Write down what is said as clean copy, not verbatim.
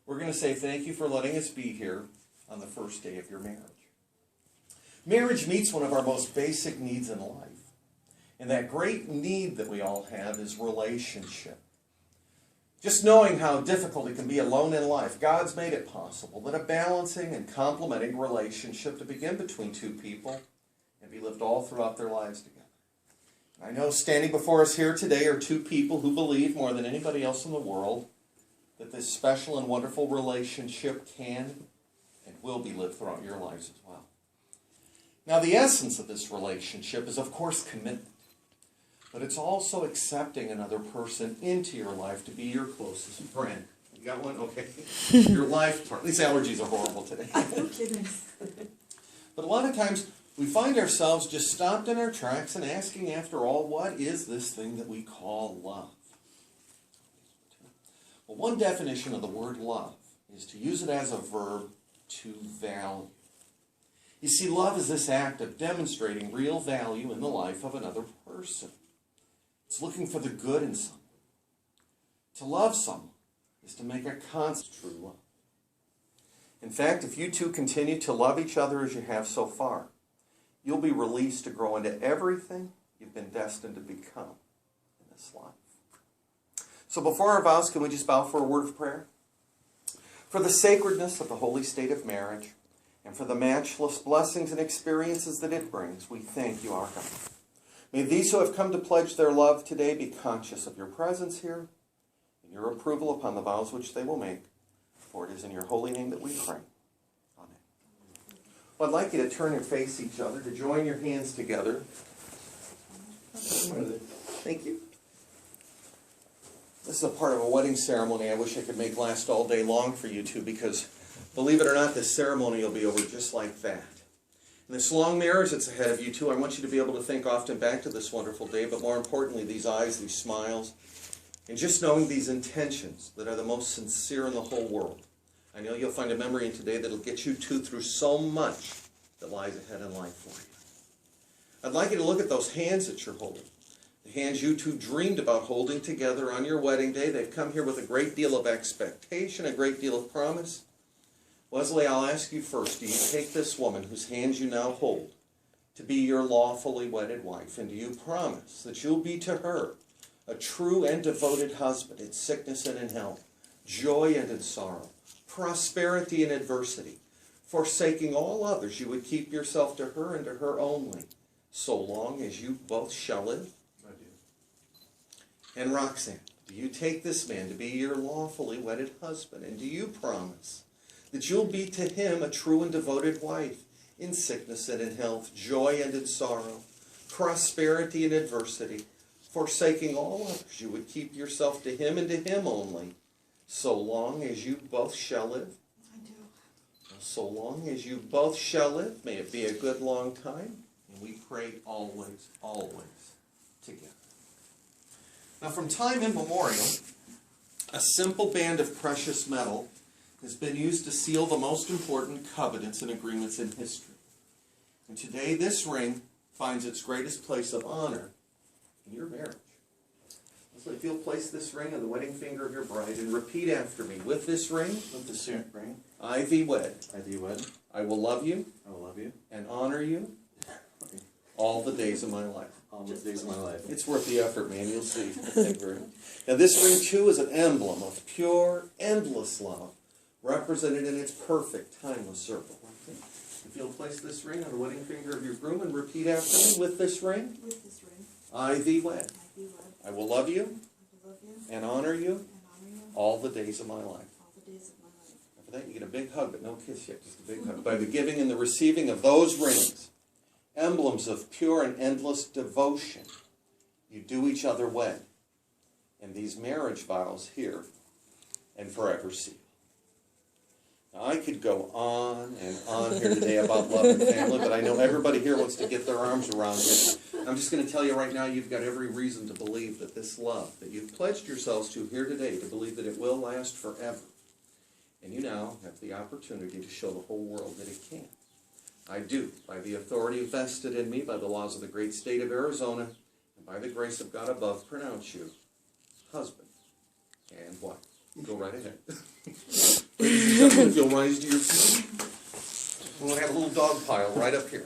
we're going to say thank you for letting us be here on the first day of your marriage. Marriage meets one of our most basic needs in life. And that great need that we all have is relationship. Just knowing how difficult it can be alone in life, God's made it possible that a balancing and complementing relationship to begin between two people and be lived all throughout their lives together. I know standing before us here today are two people who believe more than anybody else in the world that this special and wonderful relationship can and will be lived throughout your lives as well. Now, the essence of this relationship is, of course, commitment. But it's also accepting another person into your life to be your closest friend. You got one? Okay. Your life partner. These allergies are horrible today. No kidding. But a lot of times we find ourselves just stopped in our tracks and asking, after all, what is this thing that we call love? Well, one definition of the word love is to use it as a verb to value. You see, love is this act of demonstrating real value in the life of another person. It's looking for the good in someone. To love someone is to make a constant true love. In fact, if you two continue to love each other as you have so far, you'll be released to grow into everything you've been destined to become in this life. So before our vows, can we just bow for a word of prayer? For the sacredness of the holy state of marriage, and for the matchless blessings and experiences that it brings, we thank you, our God. May these who have come to pledge their love today be conscious of your presence here and your approval upon the vows which they will make. For it is in your holy name that we pray. Amen. Well, I'd like you to turn and face each other, to join your hands together. Thank you. This is a part of a wedding ceremony I wish I could make last all day long for you two, because believe it or not, this ceremony will be over just like that. In this long marriage that's ahead of you two, I want you to be able to think often back to this wonderful day, but more importantly, these eyes, these smiles, and just knowing these intentions that are the most sincere in the whole world. I know you'll find a memory in today that'll get you two through so much that lies ahead in life for you. I'd like you to look at those hands that you're holding. The hands you two dreamed about holding together on your wedding day. They've come here with a great deal of expectation, a great deal of promise. Leslie, I'll ask you first, do you take this woman whose hands you now hold to be your lawfully wedded wife, and do you promise that you'll be to her a true and devoted husband in sickness and in health, joy and in sorrow, prosperity and adversity, forsaking all others, you would keep yourself to her and to her only, so long as you both shall live? I do. And Roxanne, do you take this man to be your lawfully wedded husband, and do you promise that you'll be to him a true and devoted wife in sickness and in health, joy and in sorrow, prosperity and adversity, forsaking all others, you would keep yourself to him and to him only, so long as you both shall live? I do. So long as you both shall live, may it be a good long time, and we pray always, always together. Now, from time immemorial, a simple band of precious metal has been used to seal the most important covenants and agreements in history. And today, this ring finds its greatest place of honor in your marriage. So if you'll place this ring on the wedding finger of your bride and repeat after me, with this ring, I thee wed. I will love you and honor you all the days of my life. It's worth the effort, man. You'll see. Thank you very much. Now, this ring, too, is an emblem of pure, endless love, represented in its perfect, timeless circle. If you'll place this ring on the wedding finger of your groom and repeat after me, with this ring, I thee wed. I will love you and honor you all the days of my life. After that, you get a big hug, but no kiss yet, just a big hug. By the giving and the receiving of those rings, emblems of pure and endless devotion, you do each other wed. And these marriage vows here and forever seal. Now, I could go on and on here today about love and family, but I know everybody here wants to get their arms around it. I'm just going to tell you right now, you've got every reason to believe that this love that you've pledged yourselves to here today, to believe that it will last forever. And you now have the opportunity to show the whole world that it can. I do, by the authority vested in me by the laws of the great state of Arizona, and by the grace of God above, pronounce you husband and wife. Go right ahead. if you'll rise to your feet. We'll have a little dog pile right up here.